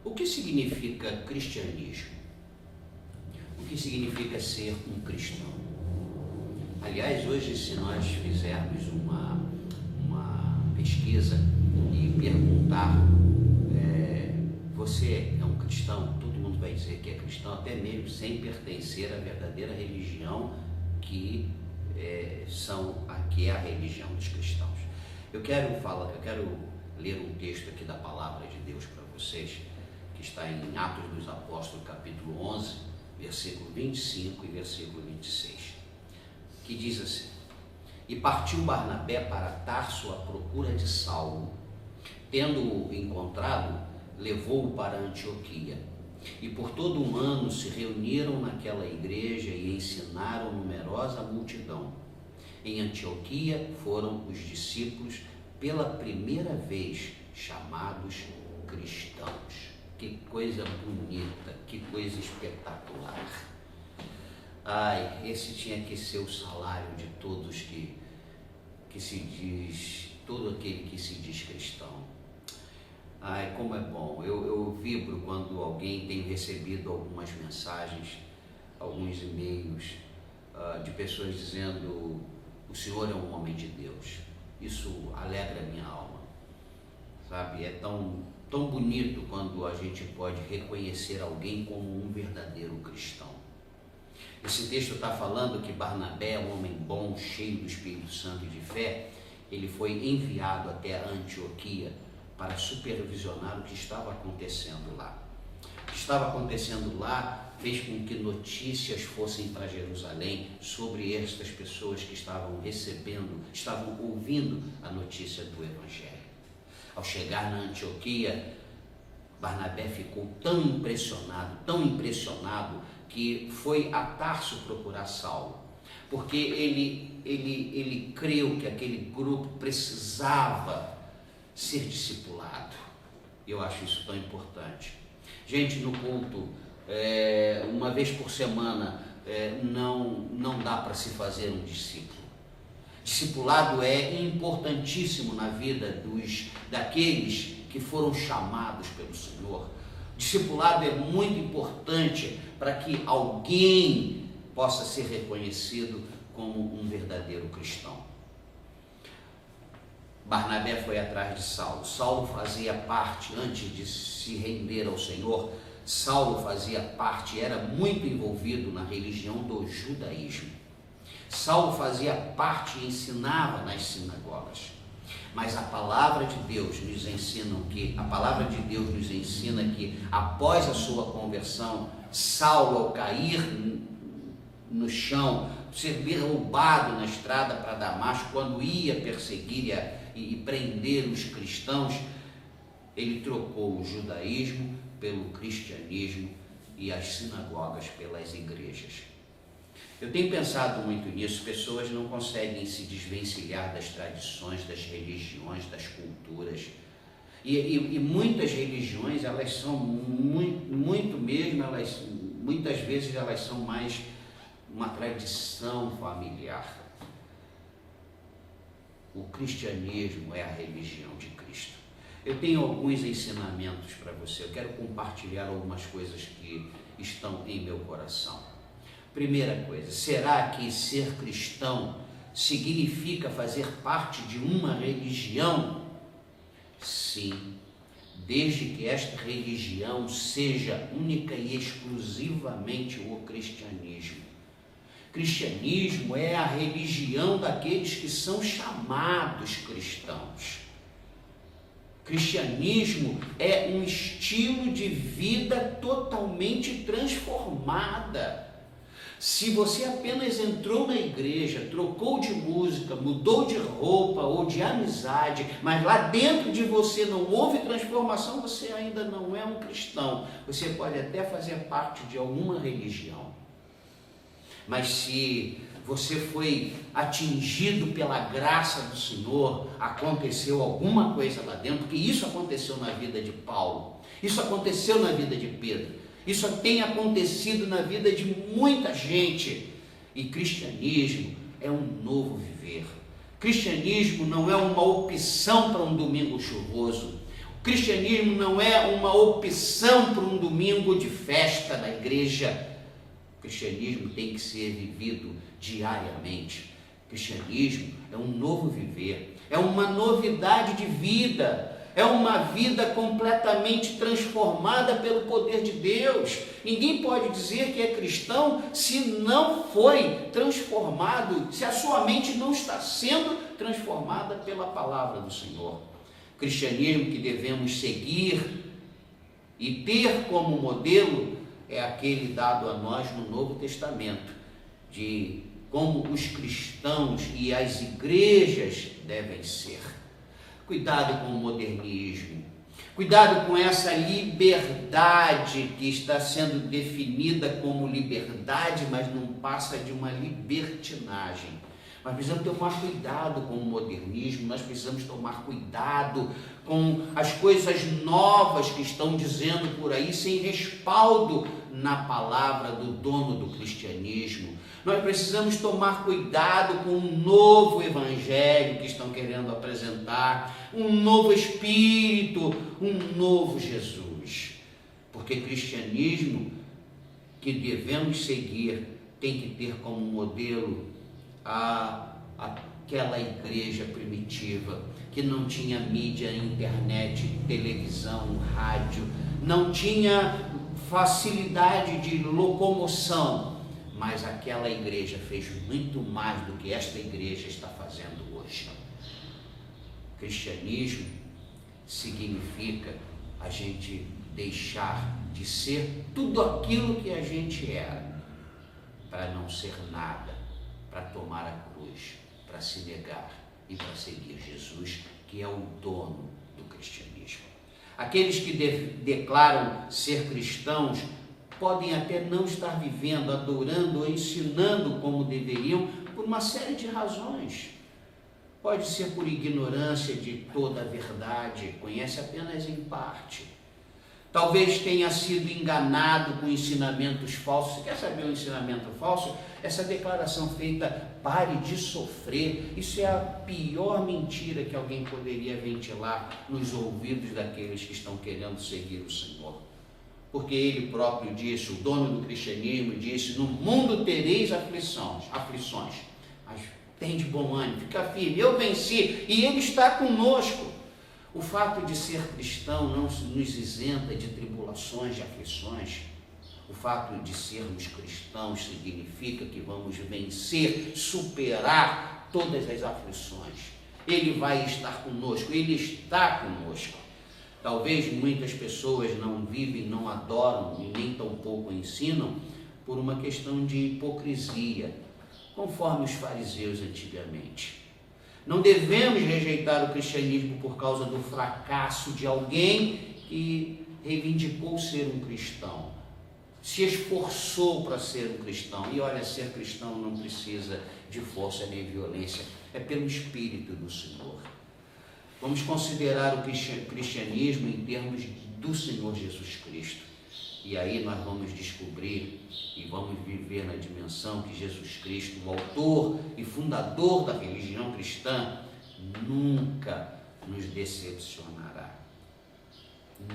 O que significa cristianismo? O que significa ser um cristão? Aliás, hoje, se nós fizermos uma pesquisa e perguntar, você é um cristão? Todo mundo vai dizer que é cristão, até mesmo sem pertencer à verdadeira religião que é a religião dos cristãos. Eu quero ler um texto aqui da palavra de Deus para vocês, que está em Atos dos Apóstolos, capítulo 11, versículo 25 e versículo 26, que diz assim: E partiu Barnabé para Tarso à procura de Saulo. Tendo-o encontrado, levou-o para Antioquia. E por todo um ano se reuniram naquela igreja e ensinaram numerosa multidão. Em Antioquia foram os discípulos pela primeira vez chamados cristãos. Que coisa bonita, que coisa espetacular. Ai, esse tinha que ser o salário de todos todo aquele que se diz cristão. Ai, como é bom, eu vibro quando alguém tem recebido algumas mensagens, alguns e-mails de pessoas dizendo: o Senhor é um homem de Deus. Isso alegra a minha alma, sabe? É tão bonito quando a gente pode reconhecer alguém como um verdadeiro cristão. Esse texto está falando que Barnabé, um homem bom, cheio do Espírito Santo e de fé, ele foi enviado até a Antioquia para supervisionar o que estava acontecendo lá. O que estava acontecendo lá fez com que notícias fossem para Jerusalém sobre estas pessoas que estavam ouvindo a notícia do Evangelho. Ao chegar na Antioquia, Barnabé ficou tão impressionado, que foi a Tarso procurar Saulo, porque ele creu que aquele grupo precisava ser discipulado. Eu acho isso tão importante. Gente, no culto, uma vez por semana, não dá para se fazer um discípulo. Discipulado é importantíssimo na vida daqueles que foram chamados pelo Senhor. Discipulado é muito importante para que alguém possa ser reconhecido como um verdadeiro cristão. Barnabé foi atrás de Saulo. Saulo fazia parte, antes de se render ao Senhor, Saulo fazia parte, era muito envolvido na religião do judaísmo. Saulo fazia parte e ensinava nas sinagogas. Mas a palavra de Deus nos ensina que após a sua conversão, Saulo, ao cair no chão, ser derrubado na estrada para Damasco, quando ia perseguir e prender os cristãos, ele trocou o judaísmo pelo cristianismo e as sinagogas pelas igrejas. Eu tenho pensado muito nisso. Pessoas não conseguem se desvencilhar das tradições, das religiões, das culturas. E muitas religiões, elas são muitas vezes elas são mais uma tradição familiar. O cristianismo é a religião de Cristo. Eu tenho alguns ensinamentos para você. Eu quero compartilhar algumas coisas que estão em meu coração. Primeira coisa, será que ser cristão significa fazer parte de uma religião? Sim, desde que esta religião seja única e exclusivamente o cristianismo. Cristianismo é a religião daqueles que são chamados cristãos. Cristianismo é um estilo de vida totalmente transformada. Se você apenas entrou na igreja, trocou de música, mudou de roupa ou de amizade, mas lá dentro de você não houve transformação, você ainda não é um cristão. Você pode até fazer parte de alguma religião. Mas se você foi atingido pela graça do Senhor, aconteceu alguma coisa lá dentro, porque isso aconteceu na vida de Paulo, isso aconteceu na vida de Pedro, isso tem acontecido na vida de muita gente. E cristianismo é um novo viver. Cristianismo não é uma opção para um domingo chuvoso. cristianismo não é uma opção para um domingo de festa na igreja. O cristianismo tem que ser vivido diariamente. O cristianismo é um novo viver, é uma novidade de vida, é uma vida completamente transformada pelo poder de Deus. Ninguém pode dizer que é cristão se não foi transformado, se a sua mente não está sendo transformada pela palavra do Senhor. O cristianismo que devemos seguir e ter como modelo é aquele dado a nós no Novo Testamento, de como os cristãos e as igrejas devem ser. Cuidado com o modernismo, cuidado com essa liberdade que está sendo definida como liberdade, mas não passa de uma libertinagem. Nós precisamos tomar cuidado com o modernismo, nós precisamos tomar cuidado com as coisas novas que estão dizendo por aí, sem respaldo na palavra do dono do cristianismo. Nós precisamos tomar cuidado com um novo evangelho que estão querendo apresentar, um novo espírito, um novo Jesus. Porque cristianismo que devemos seguir tem que ter como modelo aquela igreja primitiva, que não tinha mídia, internet, televisão, rádio, não tinha facilidade de locomoção, mas aquela igreja fez muito mais do que esta igreja está fazendo hoje. Cristianismo significa a gente deixar de ser tudo aquilo que a gente era, para não ser nada, para tomar a cruz, para se negar e para seguir Jesus, que é o dono do cristianismo. Aqueles que declaram ser cristãos podem até não estar vivendo, adorando ou ensinando como deveriam, por uma série de razões. Pode ser por ignorância de toda a verdade, conhece apenas em parte. Talvez tenha sido enganado com ensinamentos falsos. Você quer saber um ensinamento falso? Essa declaração feita, pare de sofrer, isso é a pior mentira que alguém poderia ventilar nos ouvidos daqueles que estão querendo seguir o Senhor. Porque ele próprio disse, o dono do cristianismo disse, no mundo tereis aflições, mas tem de bom ânimo, fica firme, eu venci e ele está conosco. O fato de ser cristão não nos isenta de tribulações, de aflições. O fato de sermos cristãos significa que vamos vencer, superar todas as aflições. Ele vai estar conosco, Ele está conosco. Talvez muitas pessoas não vivem, não adoram e nem tampouco ensinam por uma questão de hipocrisia, conforme os fariseus antigamente. Não devemos rejeitar o cristianismo por causa do fracasso de alguém que reivindicou ser um cristão, se esforçou para ser um cristão. E olha, ser cristão não precisa de força nem violência, é pelo Espírito do Senhor. Vamos considerar o cristianismo em termos do Senhor Jesus Cristo. E aí nós vamos descobrir e vamos viver na dimensão que Jesus Cristo, o autor e fundador da religião cristã, nunca nos decepcionará.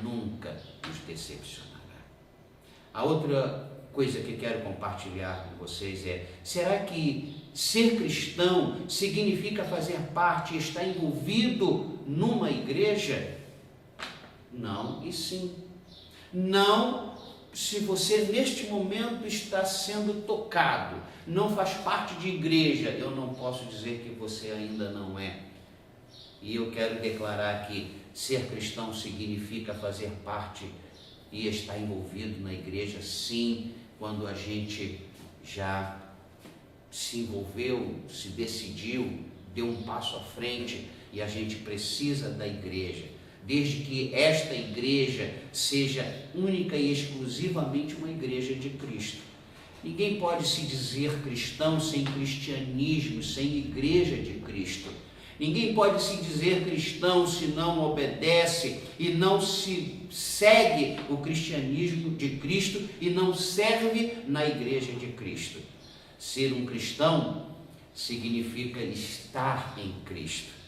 Nunca nos decepcionará. A outra coisa que quero compartilhar com vocês é, será que ser cristão significa fazer parte e estar envolvido numa igreja? Não e sim. Não, se você neste momento está sendo tocado, não faz parte de igreja, eu não posso dizer que você ainda não é. E eu quero declarar que ser cristão significa fazer parte e estar envolvido na igreja, sim, quando a gente já se envolveu, se decidiu, deu um passo à frente e a gente precisa da igreja. Desde que esta igreja seja única e exclusivamente uma igreja de Cristo. Ninguém pode se dizer cristão sem cristianismo, sem igreja de Cristo. Ninguém pode se dizer cristão se não obedece e não se segue o cristianismo de Cristo e não serve na igreja de Cristo. Ser um cristão significa estar em Cristo.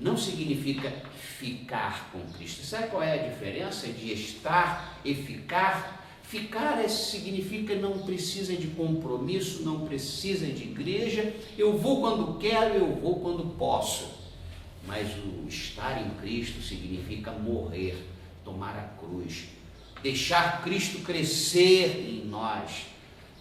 não significa ficar com Cristo. Sabe qual é a diferença de estar e ficar? Ficar significa não precisa de compromisso, não precisa de igreja, eu vou quando quero, eu vou quando posso. Mas o estar em Cristo significa morrer, tomar a cruz, deixar Cristo crescer em nós.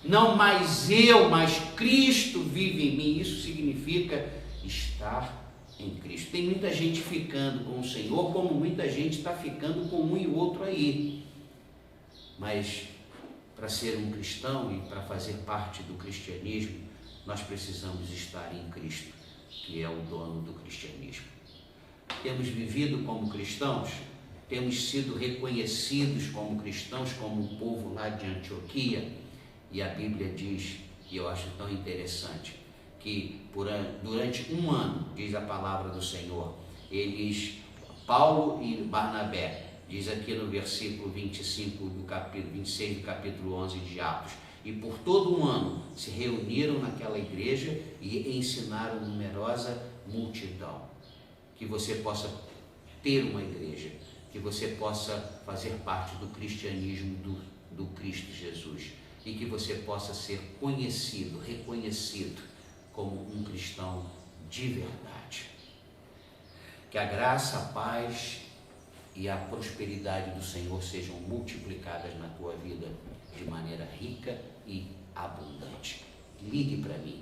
Não mais eu, mas Cristo vive em mim. Isso significa estar em Cristo. Tem muita gente ficando com o Senhor, como muita gente está ficando com um e outro aí. Mas para ser um cristão e para fazer parte do cristianismo, nós precisamos estar em Cristo, que é o dono do cristianismo. Temos vivido como cristãos, temos sido reconhecidos como cristãos, como o povo lá de Antioquia, e a Bíblia diz, e eu acho tão interessante, que durante um ano, diz a palavra do Senhor, Paulo e Barnabé, diz aqui no versículo 25 do capítulo 26 do capítulo 11 de Atos, e por todo um ano se reuniram naquela igreja e ensinaram numerosa multidão. Que você possa ter uma igreja, que você possa fazer parte do cristianismo do Cristo Jesus, e que você possa ser conhecido, reconhecido como um cristão de verdade. Que a graça, a paz e a prosperidade do Senhor sejam multiplicadas na tua vida de maneira rica e abundante. Ligue para mim,